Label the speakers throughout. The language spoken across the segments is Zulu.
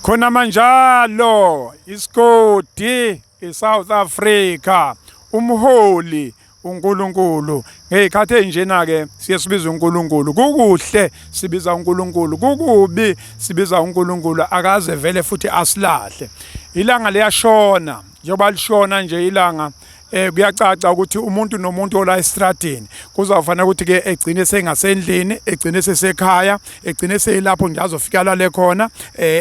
Speaker 1: khona manjalo isigodi eSouth Africa umholi uNkulunkulu ngezikhathi enjena ke siye sibiza uNkulunkulu kukuhle sibiza uNkulunkulu kukubi sibiza uNkulunkulu akaze vele futhi asilahle ilanga liyashona njengoba lishona nje ilanga kuyacaca ukuthi umuntu nomuntu ola estradini kuzawufanele ukuthi ke egcine sengasendlini egcine sesekhaya egcine seyilapho nje azofika la khona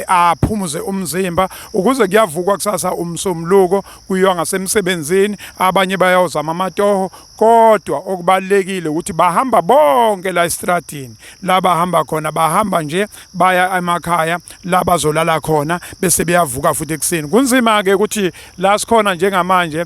Speaker 1: aphumuze umzimba ukuze kuyavukwa kusasa umsomluko kuyiwa ngasemsebenzini abanye bayawuzama amatoho kodwa okubalekile ukuthi bahamba bonke la estradini la bahamba khona bahamba nje baya emakhaya la bazolala khona bese beyavuka futhi ekseni kunzima ke ukuthi la sikhona njengamanje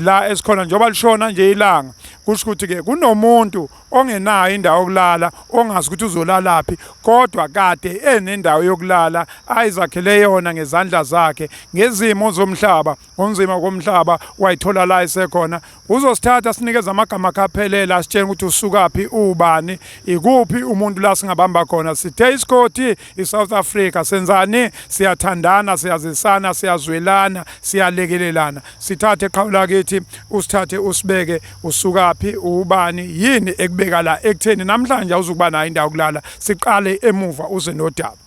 Speaker 1: la esikhona njengoba lishona nje ilanga kusho ukuthi ke kunomuntu ongenayo indawo yokulala ongazi ukuthi uzolalaphi kodwa kade enendawo yokulala ayizakhele yona ngezandla zakhe ngezimo zomhlaba ngonzima komhlaba wayithola la isekhona uzosithatha sinikeza amagama kaphelela asitshela ukuthi usukaphi ubani ikuphi umuntu la singabamba khona sithe isikoti iSouth Africa senzani siyathandana siyazisana siyazwelana siyalekelelana sithathe eqhawula kithi usithathe usibeke usukaphi ubani yini ekubeka la ekutheni namhlanje awuzukuba nayo indawo yokulala siqale emuva uze nodaba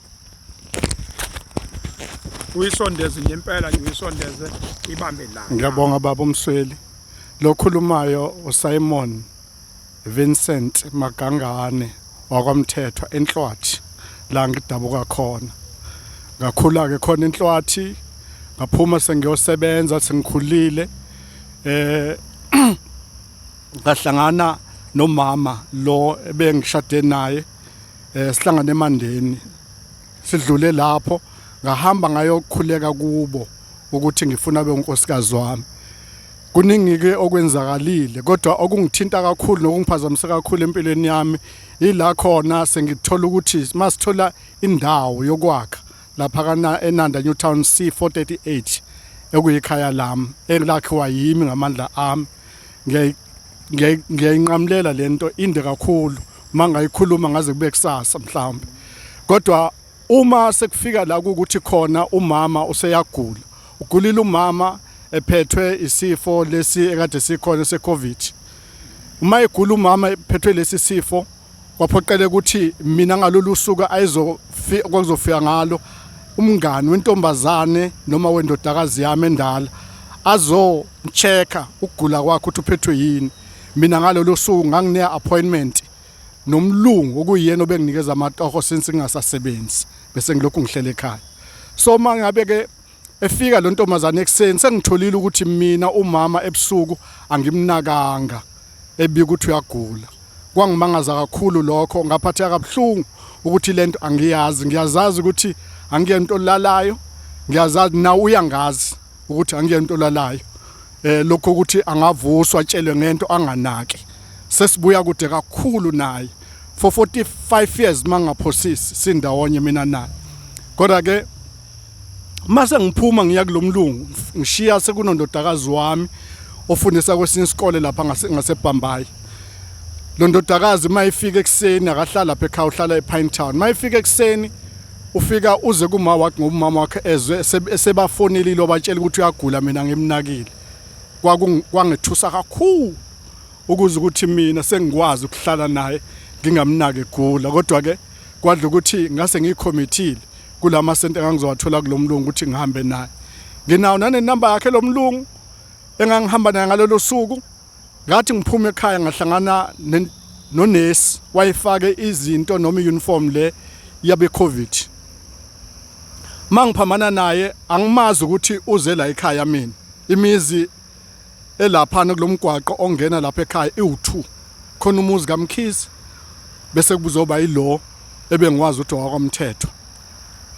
Speaker 1: uyisondeze ngempela nje uyisondeze ibambe la
Speaker 2: ngiyabonga baba Msweli lokhulumayo uSimon Vincent Magangane wakwamthethwa enhlwathi la ngidabuka khona ngakhula ke khona enhlwathi ngaphuma sengiyosebenza sengikhulile ngahlangana nomama lo ebengishade naye sihlangane eMandeni sidlule lapho ngahamba ngayokhuleka kubo ukuthi ngifuna abe unkosikazi wami kuningi ke okwenzakalile kodwa okungithinta kakhulu nokungiphazamisa kakhulu empilweni yami ila khona sengithola ukuthi masithola indawo yokwakha lapha kana eNanda Newtown C438 ekuyikhaya lami elakhiwa yimi ngamandla ami ngiyayinqamlela lento inde kakhulu mangayikhuluma ngaze kube kusasa mhlawumbe kodwa uma sekufika la ukuthi khona umama useyagula ugulile umama ephethwe isifo lesi ekade sikhona seCovid uma egula umama ephethwe lesi sifo kwaphoqele ukuthi mina ngalolu suku ayizofika ngalo umngani wentombazane noma wendodakazi yami endala azomcheka ukugula kwakhe ukuthi uphethwe yini mina ngalolu suku ngangine appointment nomlungu okuyena obenginikeza amatoho since ngingasasebenzi bese ngilokhu ngihlele ekhaya so mangabe ke efika lo ntombazane ekseni sengitholile ukuthi mina umama ebusuku angimnakanga ebika ukuthi uyagula kwangimangaza kakhulu lokho ngaphatheka kabuhlungu ukuthi lento angiyazi ngiyazazi ukuthi angiyento lalayo ngiyazazi na uyangazi ukuthi angiyento lalayo lokho ukuthi angavuswa atshelwe ngento anganaki sesibuya kude kakhulu naye for 45 years mangaphosisi sindawonye mina naye kodwa ke mase ngiphuma ngiya kulomlungu ngishiya sekunondodakazi wami ofundisa kwesinye isikole lapha ngaseBhambayi lo ndodakazi mayifika ekseni akahlala lapha ekhaya uhlala ePine Town mayifika ekseni ufika uze kuma wakhe ngomama wakhe ezwe sebafonelile obatshela ukuthi uyagula mina ngimnakile kwangethusa kakhulu ukuze ukuthi mina sengikwazi ukuhlala naye ngingamnaki egula kodwa ke kwadla ukuthi ngase ngicommittee kulama sente engangizowathola kulomlungu ukuthi ngihambe naye nginawo nanenamba yakhe lomlungu engangihamba naye ngalelo suku ngathi ngiphume ekhaya ngahlangana nonesi wayifake izinto noma iuniform le yabe COVID mangiphamana naye angimazi ukuthi uze la ekhaya mina imizi elapha kulomgwaqo ongena lapha ekhaya i2 khona umuzi kaMkhizi bese kubuzoba yilo ebengikwazi ukuthi wakwamthetho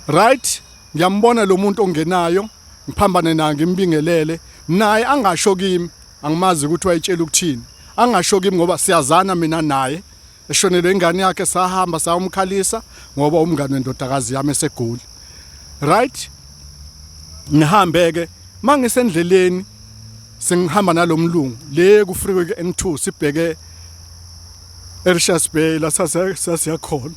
Speaker 2: right ngiyambona lo muntu ongenayo ngiphambane naye ngimbingelele naye angasho kimi angimazi ukuthi wayitshela ukuthini angasho kimi ngoba siyazana mina naye eshonele ingane yakhe sahamba sayomkhalisa ngoba umngane wendodakazi yami esegula right nihambe ke mangisendleleni sengihamba nalomlungu le ku freeway N2 sibheke eRichards Bay la sasiyakhona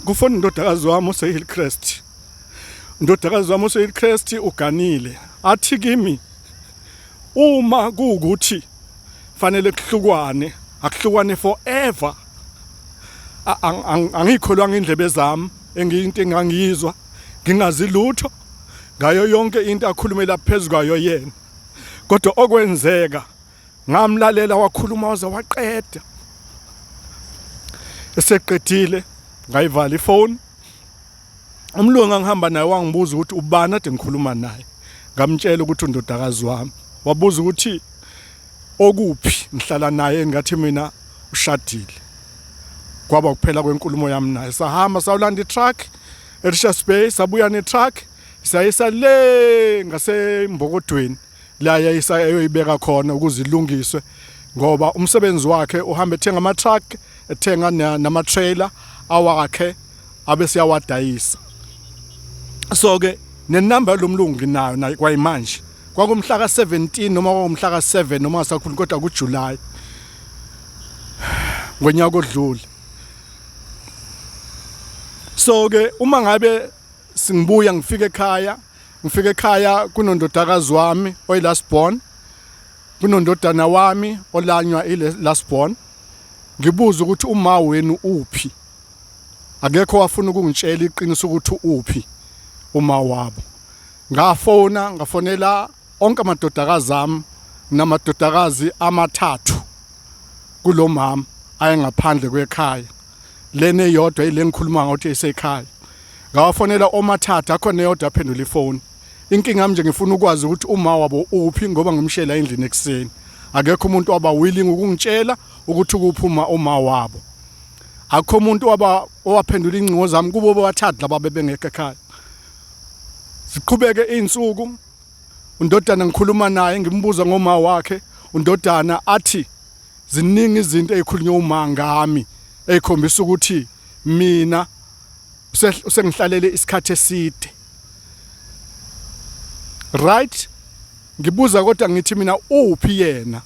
Speaker 2: kufona indodakazi wami useHillcrest. Indodakazi wami useHillcrest uganile. Athi kimi uma kuukuthi fanele kuhlukwane, akuhlukwane forever. Angikholwanga indlebe zami engiyinto engangiyizwa, ngingazi lutho ngayo yonke into akhulumela phezulu kwayo yena. Kodwa okwenzeka ngamlalela wakhuluma waze waqeda. Eseqedile ngayivala ifoni. Umlungu angihamba naye wangibuza ukuthi ubani ade ngikhuluma naye. Ngamtshela ukuthi undodakazi wami. Wabuza ukuthi okuphi ngihlala naye ngathi mina ushadile. Kwaba kuphela kwenkulumo yami naye. Sahamba sawulanda itruck eRichards Bay, sabuya netruck sayisa le ngasembokodweni la yayisayoyibeka khona ukuze ilungiswe ngoba umsebenzi wakhe uhamba ethenga ama truck, ethenga nama trailer awakhe abe siyawadayisa. So ke nenamba lomlungu nginayo nayo kwayimanje. Kwakumhla ka17 noma kwakumhla ka7 noma sakhulu kodwa kuJuly. Ngonyaka odlule. So ke uma ngabe singibuya ngifika ekhaya kunondodakazi wami oyilast born, kunondodana wami olanywa ilast born. Ngibuza ukuthi uma wenu uphi. Akekho wafuna ukungitshela iqiniso ukuthi uphi uma wabo. Ngafonela onke amadodakazi ami namadodakazi amathathu kulomama ayengaphandle kwekhaya. Lene yodwa ile ngikhuluma ngathi esekhaya. Ngafonela omathathu akhona yodwa aphendula ifoni. Inkinga yami nje ngifuna ukwazi ukuthi uma wabo uphi ngoba ngimshela endlini ekseni. Akekho umuntu waba willing ukungitshela ukuthi ukuphuma uma wabo. Akho umuntu owaphendula incingo zami kubo bobathathu laba bebengekho ekhaya. Siqhubeke izinsuku. Undodana ngikhuluma naye ngimbuza ngoma wakhe. Undodana athi ziningi izinto ezikhulunywa uma ngami ekhombisa ukuthi mina usengihlalele isikhathi eside. Right? Ngibuza kodwa ngithi mina uphi yena?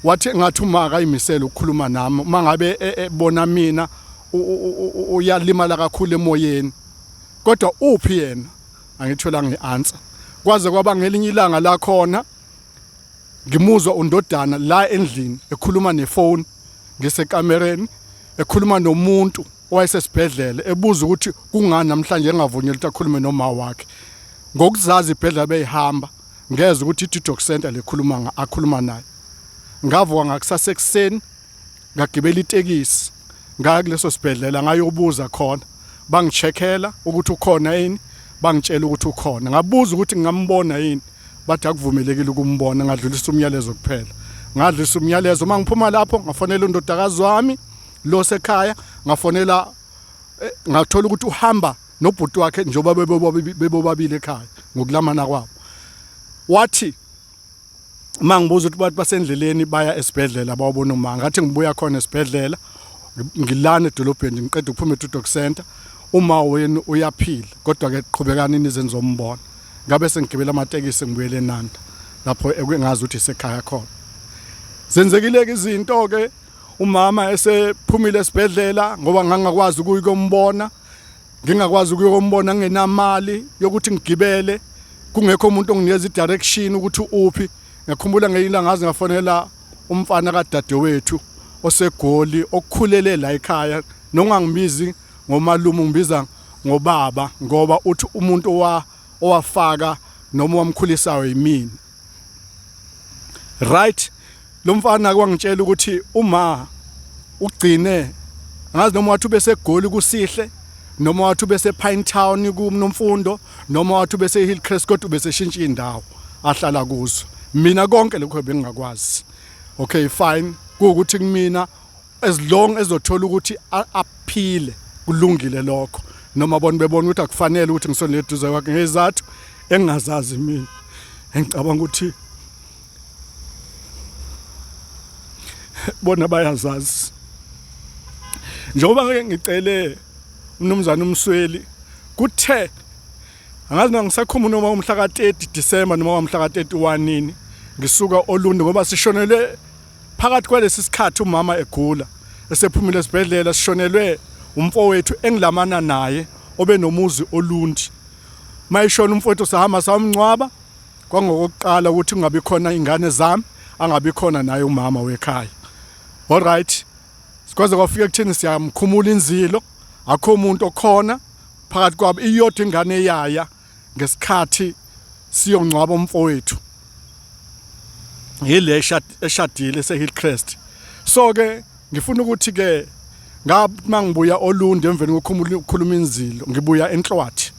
Speaker 2: Wathi ngathi uma akayimisela ukukhuluma nami mangabe ebona mina uyalimala kakhulu emoyeni. Kodwa uphi yena? Angitholanga ianswer. Kwaze kwaba ngelinye ilanga la khona ngimuzwa undodana la endlini ekhuluma nefoni ngisekamereni ekhuluma nomuntu owayesesibhedlela ebuza ukuthi kungani namhlanje engavunyelwa ukuthi akhulume noma wakhe. Ngokuzazi ibhedlela beyihamba ngeze ukuthi i-doc center lekhuluma akhuluma naye. Ngavuka ngakusasa ekseni ngagibela itekisi ngaya kuleso sibhedlela ngayobuza khona bangicheckela ukuthi ukhona yini, bangitshela ukuthi ukhona. Ngabuza ukuthi ngingambona yini, bathi akuvumelekile ukumbona, ngadlulisa umyalezo kuphela. Ngadlulisa umyalezo mangiphuma lapho ngafonela undodakazi wami lo sekhaya, ngafonela ngathola ukuthi uhamba nobhuti wakhe njoba bebobabili ekhaya ngokulamana kwabo. Wathi mangibuza ukuthi bathi basendleleni baya esibhedlela bawubona uma ngathi ngibuya khona esibhedlela ngilana edolobheni ngiqeda ukuphuma e-doc center. Uma wenu uyaphila kodwa ke qhubekani nizenza umbona. Ngabe sengigibela amatekisi ngibuyele eNanda lapho engazi ukuthi isekhaya khona. Zenzekile ke izinto ke umama esephumile esibhedlela ngoba ngangakwazi ukuyombona, ngingakwazi ukuyombona ngenamali yokuthi ngigibele, kungekho umuntu onginikeza i-direction ukuthi uphi. Ngakhumbula ngeyila ngazi ngafonela umfana kadadewethu osegoli okukhulele la ekhaya, nongangibizi ngomalume ngibiza ngobaba ngoba uthi umuntu owafaka noma wamkhulisayo yimini. Right? Lo mfana kwangitshela ukuthi uma ugcine angazi noma wathi bese egoli kusihle noma wathi bese Pine Town kuMnomfundo noma wathi bese Hillcrest kodwa bese shintsha indawo ahlala kuzo. Mina konke lokho bengingakwazi. Okay fine, kuukuthi kumina as long ezothola ukuthi aphile kulungile lokho. Noma bona bebona ukuthi akufanele ukuthi ngisonele eduze kwakhe ngezathu engingazazi mina. Engicabanga ukuthi bona bayazazi. Njengoba ngeke ngicele umnumzana Msweli kuthe angazi ngisakhuluma noma umhla ka30 December noma umhla ka31 nini ngisuka Olundi ngoba sishonele phakathi kwalesi sikhathi umama egula esephumile esibhedlela sishonelwe umfowethu engilamana naye obenomuzi olundi. Mayishona umfowethu sahamba samngcwaba kwangokuqala ukuthi kungabi khona ingane zami, angabi khona naye umama wekhaya. All right. Sikwaze kwafika kuthini siyamkhumula inzilo, akho umuntu okhona phakathi kwabo, iyodwa ingane yaya ngesikhathi siyongcwaba umfowethu. Yile eshadile seHillcrest. So ke ngifuna ukuthi ke mangibuya olundi emveni kokukhuluma inzilo, ngibuya eNhlwathi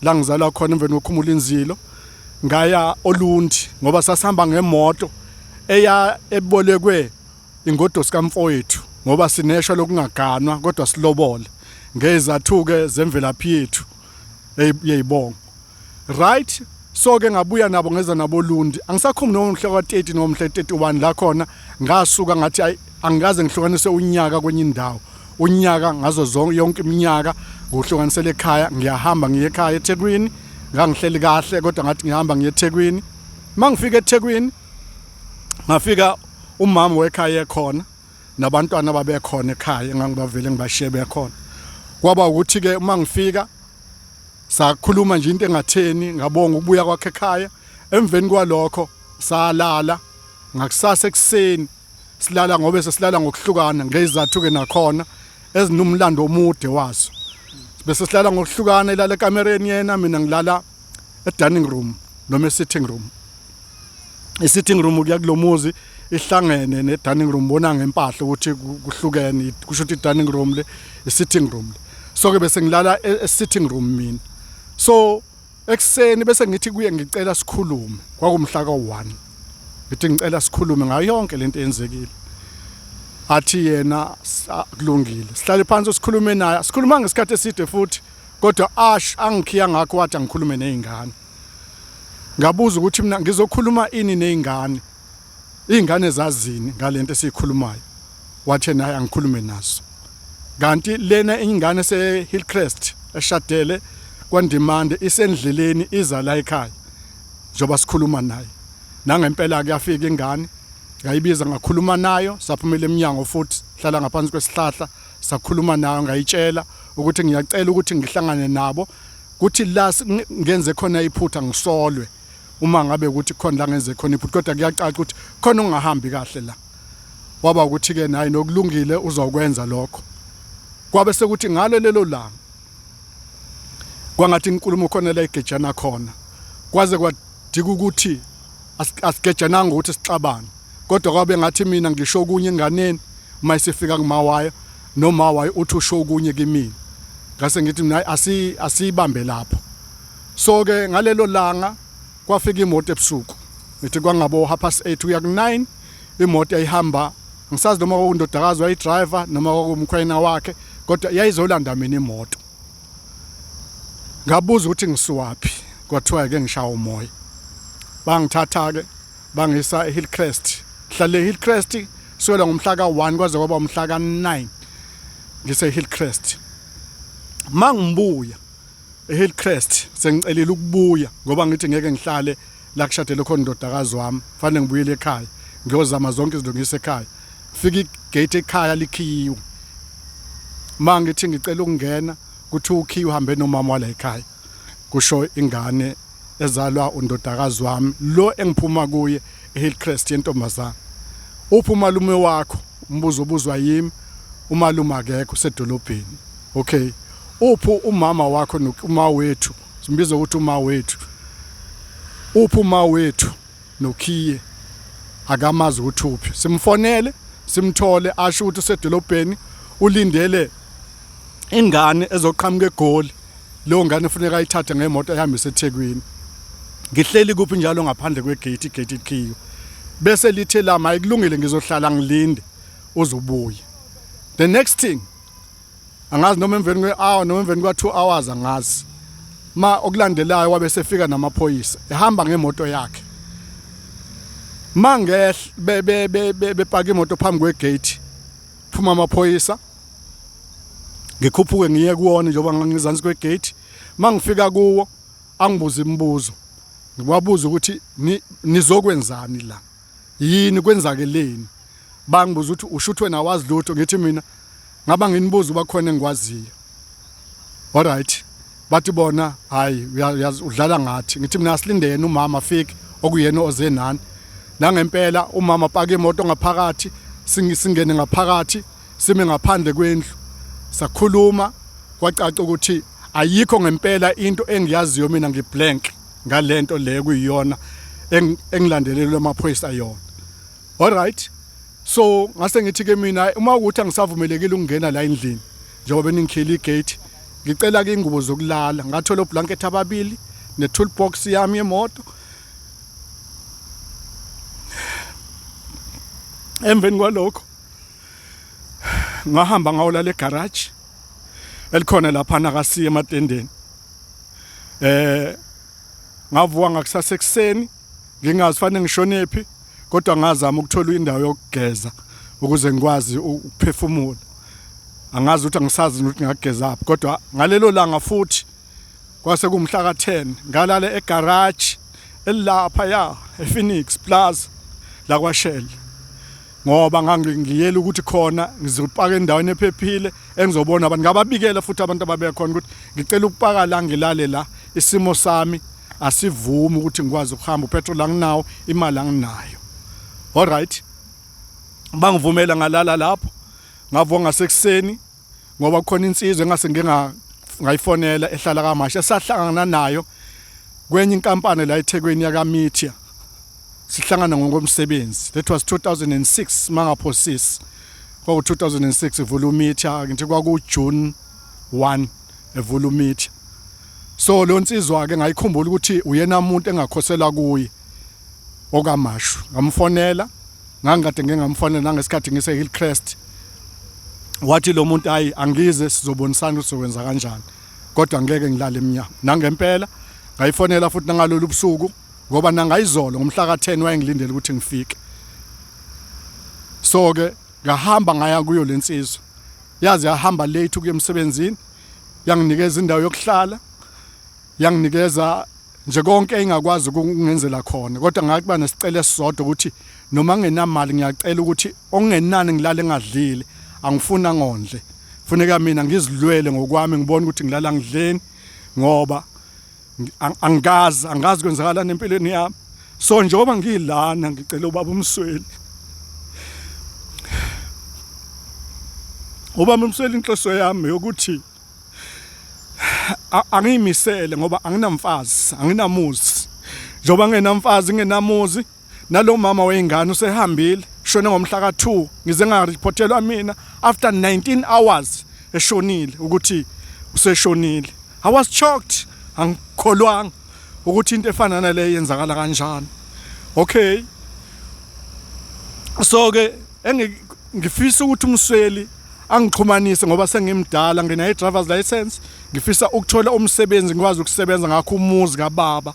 Speaker 2: la ngizalwa khona emveni kokukhumula inzilo, ngaya olundi ngoba sasihamba ngemoto eya ebolekwe ingodosi kamfowethu ngoba sinesha lokungaganwa kodwa silobole ngezathu ke zemvelaphi yethu eyibongo. Right. So ke ngabuya nabo ngeza nabo Lundi, angisakhulumi nomhla ka30 nomhla 31 la khona ngasuka ngathi angikaze ngihlukanise unyaka kwenye indawo. Unyaka ngazo zonke yonke iminyaka ngohlukanisele ekhaya, ngiyahamba ngiye ekhaya eThekwini, ngangihleli kahle kodwa ngathi ngihamba ngiye eThekwini. Mangifika eThekwini ngafika umama wekhaya ekhona nabantwana babekhona ekhaya engangibavele ngibashiye bekhona. Kwaba ukuthi ke uma ngifika sakhuluma nje into engatheni, ngabonga ukubuya kwakhe ekhaya. Emveni kwalokho salala, ngakusasa ekseni silala ngoba sesilala ngokuhlukana ngezathu ke nakhona ezinomlando omude wazo. Bese silala ngokuhlukana, ilala ekamereni yena, mina ngilala e-dining room noma e-sitting room. I-sitting room kuyakulomuzi ihlangene ne-dining room, bona ngempahla ukuthi kuhlukene, kusho ukuthi i-dining room le i-sitting room le. So ke bese ngilala e-sitting room mina. So ekseni bese ngithi kuye ngicela sikhulume, kwakumhla ka1. Ngithi ngicela sikhulume ngayo yonke lento eyenzekile. Athi yena kulungile, sihlale phansi sikhulume naye. Sikhuluma ngesikhathi eside futhi kodwa angikhiya ngakho wathi angikhulume nezingane. Ngabuza ukuthi mina ngizokhuluma ini nezingane, izingane zazini ngalento esikhulumayo. Wathi naye angikhulume nazo. Kanti lena ingane seHillcrest eshadele kwaNdimande isendleleni iza la ekhaya njoba sikhuluma naye. Nangempela kuyafika ingane ngayibiza ngakhuluma nayo, saphumela eminyango futhi hlala ngaphansi kwesihlahla sakhuluma nayo, ngayitshela ukuthi ngiyacela ukuthi ngihlangane nabo, kuthi la ngenze khona iphutha ngisolwe uma ngabe ukuthi khona la ngenze khona iphutha, kodwa kuyacaca ukuthi khona ungahambi kahle la. Waba ukuthi ke naye nokulungile uzokwenza lokho. Kwabe sekuthi ngalo lelo langa kwangathi inkulumo khona la igejana khona, kwaze kwadika ukuthi asigejananga ukuthi sixabane, kodwa kwabe ngathi mina ngisho kunye enganeni mayisifika kumawayo nomawayo uthi usho kunye kimi, ngase ngithi mina asibambe lapho. So ke ngalelo langa kwafika imoto ebusuku, ngithi kwangabo 8:30 uya ku9, imoto ayihamba, ngisazi noma undodakazi wayidriver noma umkhwena wakhe, kodwa yayizolanda mina imoto. Ngabuza ukuthi ngisuwaphi, kwathiwa ke ngishaya umoya. Bangithatha ke bangisa eHillcrest. Hlale eHillcrest sola ngomhla ka1 kwaze kwaba umhla ka9 ngise eHillcrest. Mangibuya eHillcrest sengicelile ukubuya ngoba ngithi ngeke ngihlale la kushadele khona indodakazi wami, fanele ngibuyele ekhaya ngiyozama zonke izinto ngise ekhaya. Fika igate ekhaya likhiyiwe. Mangithi ngicela ukungena kuthi ukhiyi uhambe nomama wala ekhaya, kusho ingane ezalwa undodakazi wami lo engiphuma kuye eHillcrest yentombazana. Uphi umalume wakho? Umbuzo obuzwa yimi, umalume akekho usedolobheni. Okay. Uphi umama wakho noma wethu? Simbiza ukuthi uma wethu. Uphi uma wethu nokhiye? Akamazi ukuthi uphi. Simfonele, simthole, asho ukuthi usedolobheni ulindele ingane ezoqhamuka eGoli. Lo ngane ufuneka ayithathe ngemoto ehambisa eThekwini. Ngihleli kuphi njalo ngaphandle kwegate, igate ikhiyo. Bese lithe la mayikulungile ngizohlala ngilinde uzobuya. The next thing angazi noma emveni kwe-hour noma emveni kwa2 hours angazi. Ma okulandelayo wabe sefika namaphoyisa ehamba ngemoto yakhe. Mangehle bepaka imoto phambi kwegate. Phuma amaphoyisa. Ngikhuphuke ngiye kuwona njengoba ngangizansi kwegate. Mangifika kuwo angibuza imibuzo. Ngiwabuza ukuthi nizokwenzani la? Yini kwenzakeleni? Bangibuza ukuthi ushuthwe nawazi lutho, ngithi mina ngaba nginibuza bakhona engikwaziyo. Alright, bathi bona hayi udlala ngathi. Ngithi mina silinde yena umama afike okuyena oze nani. Nangempela umama paka imoto ngaphakathi, singene ngaphakathi, sime ngaphandle kwendlu. Sakhuluma kwacaca ukuthi ayikho ngempela into engiyaziyo mina ngiblank ngalento le kuyiyona engilandelele amaphoyisa yona. Alright, so ngase ngithi ke mina uma ukuthi angisavumelekile ukungena la endlini njengoba bengikheli igate, ngicela ke ingubo zokulala. Ngathola ublanket ababili ne toolbox yami yemoto. Emveni kwalokho ngahamba ngawolala egarage elikhona lapha nakasiya ematendeni. Ngavuka ngakusasa ekseni ngingazi fanele ngishonephi, kodwa ngazama ukuthola indawo yokugeza ukuze ngikwazi ukuphefumula. Angazi ukuthi angisazi ukuthi ngageza aphi, kodwa ngalelo langa futhi kwase kumhla ka10 ngalala egarage elapha ya ePhoenix Plaza la kwaShell, ngoba ngangiyela ukuthi khona ngizopaka endaweni ephephile engizobona abantu ngababikela futhi abantu ababekhona ukuthi ngicela ukupaka la ngilale la, isimo sami asivumi ukuthi ngikwazi ukuhamba, upetrol anginawo, imali anginayo. Alright, bangivumela ngalala lapho. Ngavuka ngasekuseni ngoba khona insizwe engase ngayifonela ehlala kaMasha, sahlangana nayo kwenye inkampani la eThekwini yakaMedia. Sihlangana ngokomsebenzi. That was 2006 mangaphosisi. Kwaku 2006 eVolumedia, ngithi kwaku June 1 eVolumedia. So lo nsizwa ke ngayikhumbula ukuthi uyena umuntu engakhosela kuye okaMashu. Ngamfonela, ngangikade ngingamfonela nangesikhathi ngise Hillcrest. Wathi lo muntu hayi angize sizobonisana ukuthi sizokwenza kanjani, kodwa ngeke ngilale eminyango. Nangempela ngayifonela futhi ngalolu busuku ngoba nangayizolo ngomhla ka10 wayengilindele ukuthi ngifike. So ke ngahamba ngaya kuyo lensizwa. Yazi yahamba late ukuya emsebenzini, yanginikeza indawo yokuhlala, yanginikeza nje konke engakwazi ukungenzela khona, kodwa ngathi bana sicela sisodwa ukuthi noma nginamali ngiyacela ukuthi okungenani ngilale ngadlile, angifuna ngondle. Funeka mina ngizilwele ngokwami, ngibone ukuthi ngilala ngidleni ngoba angazi kwenzakala nempilweni yami. So njengoba ngilana ngicela ubaba Msweli, ubaba Msweli, inhloso yami yokuthi angimisele ngoba anginamfazi, anginamuzi. Njengoba nginamfazi ngenamuzi, nalo mama weingane usehambile, shone ngomhla ka2, ngize ngariportelwa mina after 19 hours eshonile ukuthi useshonile. I was shocked, angikholwanga ukuthi into efana nale yenzakala kanjani. Okay, so ke ngifisa ukuthi uMsweli angixhumanise ngoba sengimdala, ngina driver's license, ngifisa ukuthola umsebenzi ngikwazi ukusebenza ngakho umuzi kaBaba,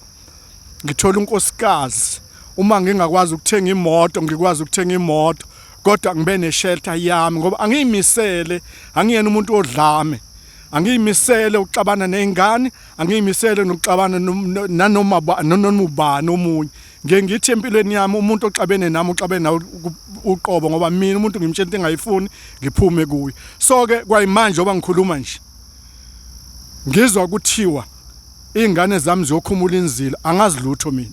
Speaker 2: ngithola unkosikazi. Uma ngingakwazi ukuthenga imoto ngikwazi ukuthenga imoto, kodwa ngibe neshelter yami ngoba angiyimisele, angiyena umuntu odlame, angiyimisele ukuxabana nezingane, angiyimisele nokuxabana nanoma ubani omunye. Ngeke ngithi empilweni yami umuntu oxabene nami uxabene nawe uqobo ngoba mina umuntu ngimtshela into engayifuni ngiphume kuye. So ke kwayimanje oba ngikhuluma nje ngizwa kuthiwa izingane zami ziyokhumula inzilo, angazi lutho mina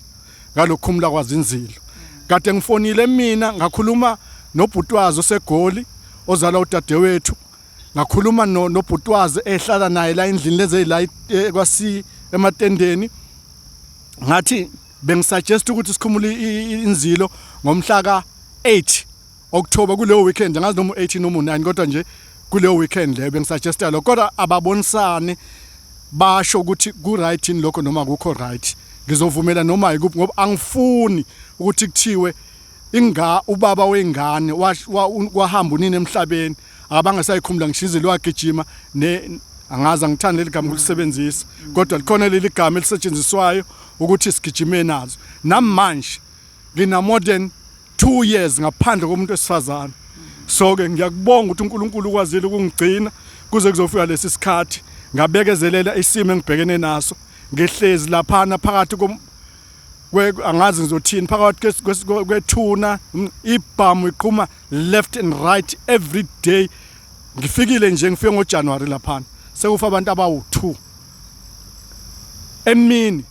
Speaker 2: ngalokukhumula kwazi inzilo. Kade ngifonile mina ngakhuluma nobhutwazi osegoli ozala udadewethu, ngakhuluma nobhutwazi ehlala naye la endlini leze la kwasi ematendeni, ngathi bengisuggest ukuthi sikhumule inzilo ngomhla ka8 October kuleyo weekend, angazi noma 18 noma 9, kodwa nje kuleyo weekend le bengisuggesta lokho, kodwa ababonisane basho ukuthi ku right in lokho noma akukho right. Ngizovumela noma ikuphi ngoba angifuni ukuthi kuthiwe ubaba wengane wahamba unini emhlabeni abangasayikhumula ngishizile wagijima angazi angithanda leli gama ukusebenzisa, kodwa likhona leli gama elisetshenziswayo ukuthi sigijime nazo. Namanje ngina more than 2 years ngaphandle komuntu wesifazane. So ke ngiyakubonga ukuthi uNkulunkulu ukwazile ukungigcina kuze kuzofika lesi sikhathi, ngabekezelela isimo engibhekene naso, ngehlezi laphana phakathi angazi ngizothini, phakathi kwethuna ibhamu iqhuma left and right every day Ngifikile nje ngifike ngoJanuary lapha sekufa abantu abawu2 emini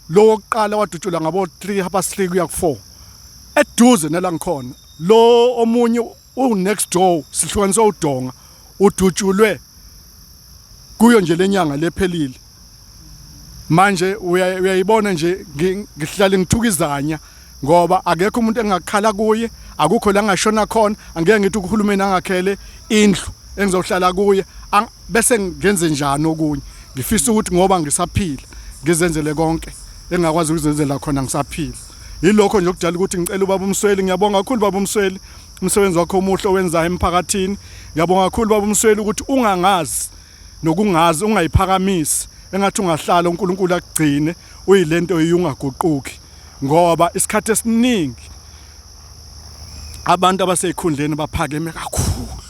Speaker 2: lo wokuqala wadutshulwa ngabo 3:30 kuya ku4 eduze nala ngikhona lo omunye next door sihlukaniswa udonga udutshulwe kuyo nje lenyanga lephelile manje uyayibona nje ngihlale ngithukizanya ngoba akekho umuntu engakhala kuye akukho la ngashona khona angeke ngithi uhulumeni angakhele indlu engizohlala kuye bese ngenze njani okunye ngifisa ukuthi ngoba ngisaphila ngizenzele konke engakwazi ukuzenzela khona ngisaphila yilokho nje okudala ukuthi ngicela ubaba uMsweli ngiyabonga kakhulu baba uMsweli umsebenzi wakho omuhle owenzayo emphakathini ngiyabonga kakhulu baba uMsweli ukuthi ungangazi nokungazi ungayiphakamisi engathi ungahlala uNkulunkulu akugcine uyilento eyungaguquki ngoba isikhathi esiningi abantu abaseyikhundleni baphakeme kakhulu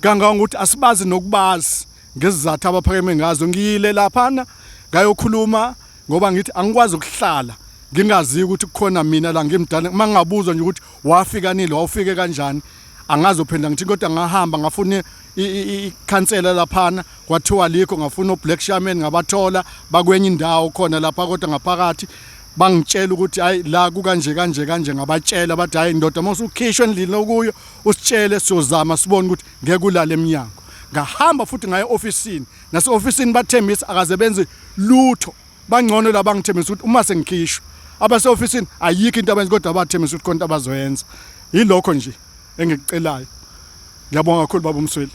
Speaker 2: kangangokuthi asibazi nokubazi ngesizathu abaphakeme ngazo ngiyile laphana ngayokhuluma ngoba ngithi angikwazi ukuhlala ngingazi ukuthi kukhona mina la ngimdala mangingabuzwa nje ukuthi wafika nini wawufike kanjani angazophendla ngithi kodwa ngahamba ngafuna ikhansela laphana kwathiwa likho ngafuna uBlack Shaman ngabathola bakwenye indawo khona lapha kodwa ngaphakathi bangitshela ukuthi hayi la kanje ngabatshela bathi hayi indoda mase ukhishwe endlini okuyo usitshele siyozama sibone ukuthi ngeke kulale eminyango ngahamba futhi ngaye officeini nase officeini bathembisa akaze benze lutho bangcono la bangithembisa ukuthi uma sengikhishwe abase officeini ayikho into abenza kodwa bathembisa ukuthi konke abazoyenza yilokho nje engikucelayo ngiyabonga kakhulu baba uMsweli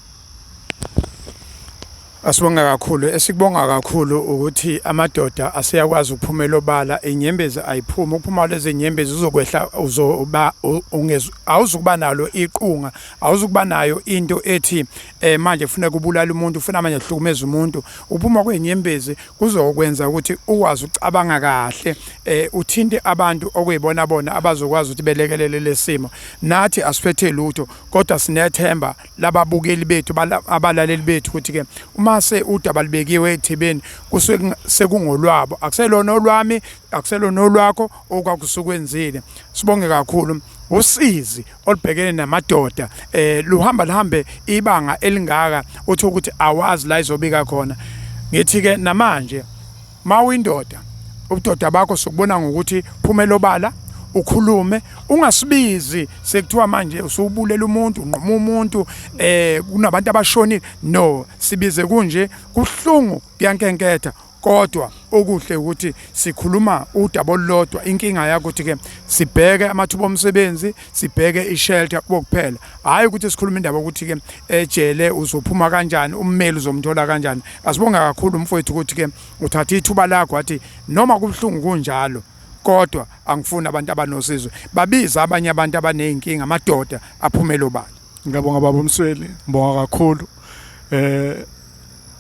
Speaker 1: Asibonga kakhulu esikubonga kakhulu ukuthi amadoda aseyakwazi ukuphumela obala inyembezi ayiphuma ukuphuma lezi nyembezi uzokwehla uzoba awuzukuba nalo iqhunga awuzukuba nayo into ethi manje kufuneka ubulala umuntu ufuna manje uhlukumeza umuntu uphuma kwenyembezi kuzokwenza ukuthi ukwazi ucabanga kahle uthinte abantu okuyibona bona abazokwazi ukuthi belekelele lesimo nathi asiphethe lutho kodwa sinethemba lababukeli bethu abalaleli bethu ukuthi ke mase udaba libekiwe ethibeni kusuke sekungolwabo akuselona olwami akuselona olwakho okwakusukwenzile sibonge kakhulu usizi olibhekene namadoda luhambe ibanga elingaka uthi ukuthi awazi la izobika khona ngithi ke namanje mawindoda ubudoda bakho sokubona ngokuthi phumela obala ukhulume ungasibizi sekuthiwa manje usubulela umuntu unqoma umuntu kunabantu abashonile no sibize kunje kuhlungu kuyankenketha kodwa okuhle ukuthi sikhuluma udaba olulodwa inkinga yakho ukuthi ke sibheke amathuba omsebenzi sibheke ishelter kuphela hayi ukuthi sikhuluma indaba ukuthi ke ejele uzophuma kanjani ummeli uzomthola kanjani asibonga kakhulu mfowethu ukuthi ke uthatha ithuba lakho wathi noma kubuhlungu kunjalo kodwa angifuni abantu abanosizwe babiza abanye abantu abaneyinkinga amadoda aphumela obala
Speaker 2: ngiyabonga baba uMsweli ngibonga kakhulu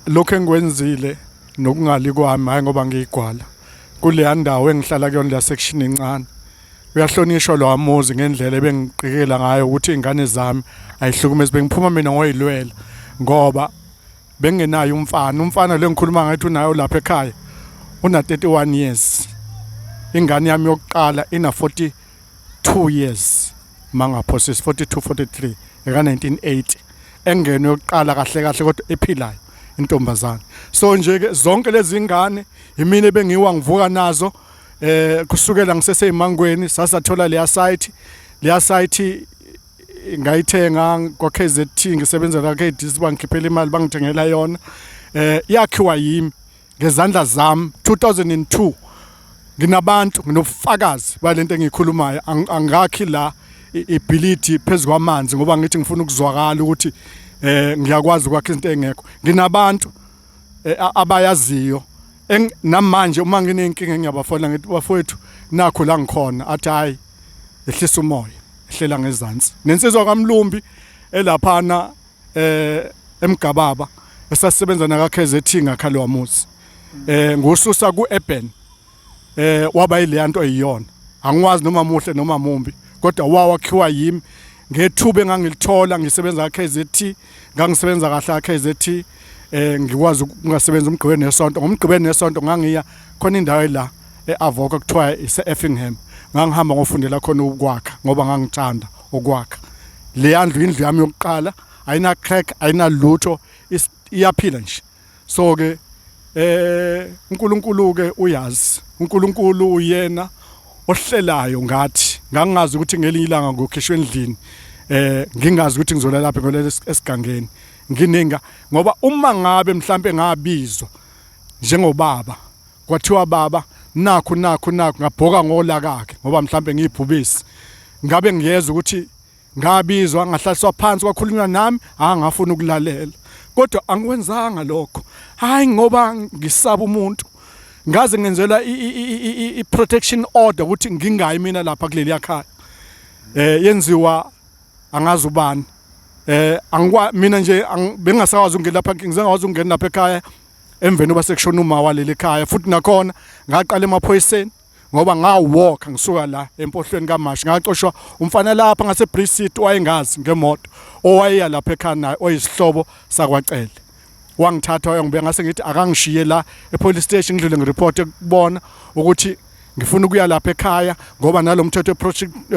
Speaker 2: lokho engikwenzile nokungali kwami hayi ngoba ngiyigwala kule ndawo engihlala kuyona la section encane uyahlonishwa lo amuzi ngendlela ebengiqikela ngayo ukuthi izingane zami ayihlukumezi bengiphuma mina ngoyilwela ngoba bengenayo umfana lo ngikhuluma ngathi unayo lapha ekhaya una 31 years ingane yami yokuqala ina 42 years mangaphosisi 42 43 eka 1980 engene yokuqala kahle kodwa ephilayo intombazana so nje ke zonke lezi ingane yimina bengiwa ngivuka nazo kusukela ngiseseyimangweni sasathola leya site ngayithenga kwa KZT ngisebenza la KDC bangikhiphela imali bangithengela yona yakhiwa yimi ngezandla zami 2002 nginabantu nginofakazi balento engikhulumayo angakhi la ibility phezulu kwamanzi ngoba ngithi ngifuna ukuzwakala ukuthi ngiyakwazi ukwakha into engekho nginabantu abayaziyo namanje uma nginenkinga ngiyabafola ngithi bafowethu nakho la ngikhona athi hayi ehlisa umoya ehlela ngezansi nensizwa kaMlumbi elaphana emgababa esasebenza naka KZT ngakhalo wamuzi ngosusa ku urban waba ile nto eyiyona angikwazi noma muhle noma mumbi kodwa wawakhiwa yimi ngethuba engangilithola ngisebenza KZT ngangisebenza kahle KZT ngikwazi ukungasebenza umgqibeni nesonto ngomgqibeni nesonto ngangiya khona indawo la eAvoka kuthiwa ise-Effingham ngangihamba ngofundela khona ukwakha ngoba ngangithanda ukwakha le indlu yami yokuqala ayina crack ayina lutho iyaphila nje. So ke uNkulunkulu ke uyazi, uNkulunkulu uyena ohlelayo ngathi ngangazi ukuthi ngelinye ilanga ngokhishwe endlini ngingazi ukuthi ngizolala lapha ngolele esigangeni ngininga ngoba uma ngabe mhlambe ngabizwa njengobaba kwathiwa baba nakho ngabhoka ngolakakhe ngoba mhlambe ngiyibhubisi ngabe ngiyeza ukuthi ngabizwa ngahlaliswa phansi kwakhulunywa nami ngafuna ukulalela kodwa angiwenzanga lokho hayi ngoba ngisaba umuntu ngaze ngenzela i-protection order ukuthi ngingayi mina lapha kuleli yakhaya yenziwa angazi ubani mina nje bengasakwazi ukungena lapha ngizangawazi ukungena lapha ekhaya emveni oba sekushona uma waleli ekhaya futhi nakhona ngaqala emaphoyiseni ngoba ngawalk ngisuka la empohlweni kaMashi ngacoshwa umfana lapha ngase Brissit wayengazi ngemoto owayeya lapha ekhaya naye oyisihlobo sakwacele wangithatha wayongibeka ngase ngithi akangishiye la epolice station ngidlule ngireport ekubona ukuthi ngifuna ukuya lapha ekhaya ngoba nalomthetho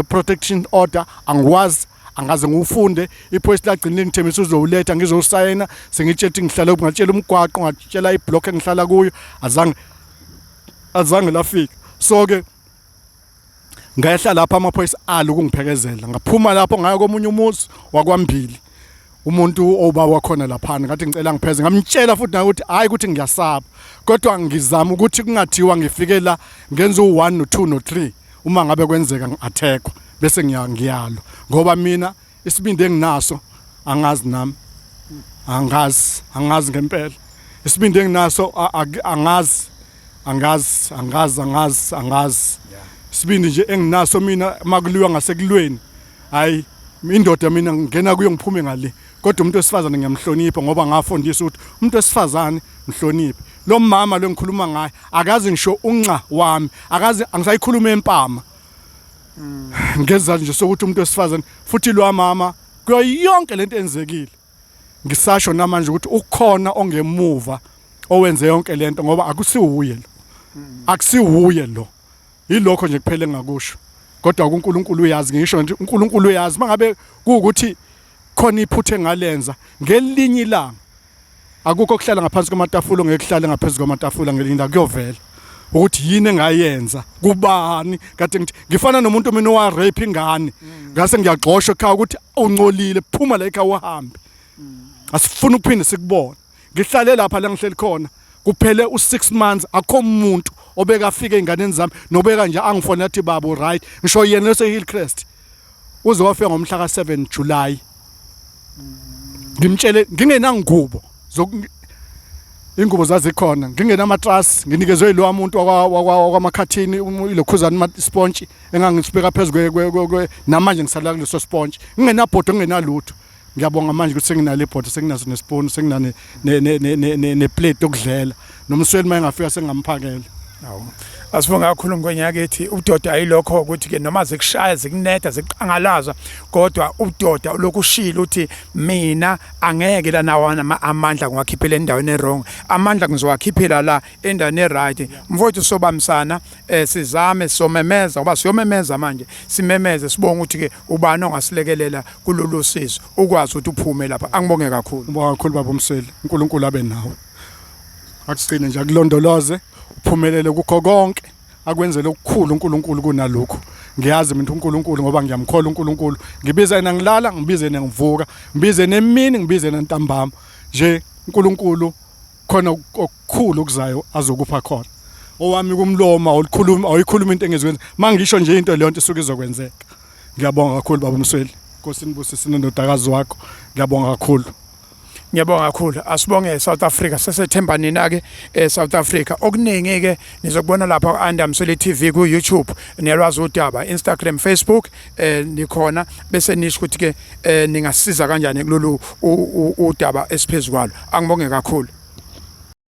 Speaker 2: protection order angikwazi angaze ngiufunde ipolice lagcina ngithembisa uzowuletha ngizosayina sengitshela ukuthi ngihlala ngatshela umgwaqo ngatshela iblock engihlala kuyo azange lafika so ke ngayehla lapha amaphoyisa ukungiphekezela ngaphuma lapho ngaya komunye umuzi wakwambili umuntu oba wakhona lapha ngathi ngicela ngipheze ngamtshela futhi naye ukuthi hayi ukuthi ngiyasaba kodwa ngizama ukuthi kungathiwa ngifike la ngenza u1 no2 no3 uma ngabe kwenzeka ngiathekwa bese ngiyalo ngoba mina isibindi enginaso angazi nami angazi ngempela isibindi enginaso angazi isibindi nje enginaso mina makuliwa ngasekulweni hayi indoda mina ngena kuyo ngiphume ngale kodwa umuntu wesifazane ngiyamhlonipha ngoba ngafundisa ukuthi umuntu wesifazane mhloniphe lo mama lo ngikhuluma ngaye akazi ngisho unca wami akazi angisayikhuluma empama ngeza nje sokuthi umuntu wesifazane futhi lo mama kuyo yonke lento enzekile ngisasho namanje ukuthi ukhona ongemuva owenze yonke lento ngoba akusiwuye lo yilokho nje kuphele ngakusho kodwa uNkulunkulu uyazi ngisho nje uNkulunkulu uyazi mangabe kuukuthi khona iphuthe engalenza ngelinye ilanga akukho kuhlala ngaphansi kwamatafula ngekuhlala ngaphezulu kwamatafula ngelinda kuyovela ukuthi yini engayenza kubani kade ngithi ngifana nomuntu mina owa rape ingane ngase ngiyagxoshwa ekhaya ukuthi uncolile phuma la ekhaya uhambe asifuna ukuphinde sikubone ngihlale lapha la ngihleli khona kuphele u6 months akho umuntu obeka afike einganeni zami nobeka nje angifona athi baba right ngisho yena lose Hillcrest uze wafika ngomhla ka7 July ngimtshele ngingenangubo ingubo zazikhona ngingenamatrasi nginikezwe lo muntu wakwamakhathini ilokhuzana sponge engangisibeka phezulu namanje ngisala kuleso sponge ngingenabhodo ngingenalutho ngiyabonga manje ukuthi senginale ibhodo senginazo nespoon senginane neplate yokudlela nomsweli mayengafika sengamphakela
Speaker 1: Hawu asibonga kakhulu ngonyaka ethi udoda ayilokho ukuthi ke noma zikushaya zikunetha ziqangalaza kodwa udoda lokushila uthi mina angeke la nawana amandla ngiwakhiphela endaweni errong amandla ngizowakhiphela la endaweni eright mfowethu sobamsana sizame somemeza ngoba siyomemeza manje simemeze sibonga ukuthi ke ubani ongasilekelela kulolu sizo ukwazi ukuthi uphume lapha angibonge kakhulu
Speaker 2: ngibonga kakhulu baba Msweli uNkulunkulu abe nawe akusigcine nje akulondoloze uphumelele kukho konke akwenzele okukhulu uNkulunkulu kunalokho ngiyazi mina uNkulunkulu ngoba ngiyamkhola uNkulunkulu ngibiza yena ngilala ngibize nengivuka ngibize nemini ngibize nentambama nje uNkulunkulu khona okukhulu okuzayo azokupha khona owami kumloma awuyikhuluma into engezwenza mangisho nje into leyo nto isuke izokwenzeka ngiyabonga kakhulu baba Msweli Nkosi nibusise nendodakazi wakho ngiyabonga kakhulu
Speaker 1: Ngiyabonga kakhulu asibonge South Africa sesethemba nina ke South Africa okuningi ke nizokubona lapha ku-Ayanda Msweli TV ku YouTube niyalwazi udaba Instagram Facebook nikhona bese nisho ukuthi ke ningasiza kanjani kulolu udaba esiphezulu kwalo angibonge kakhulu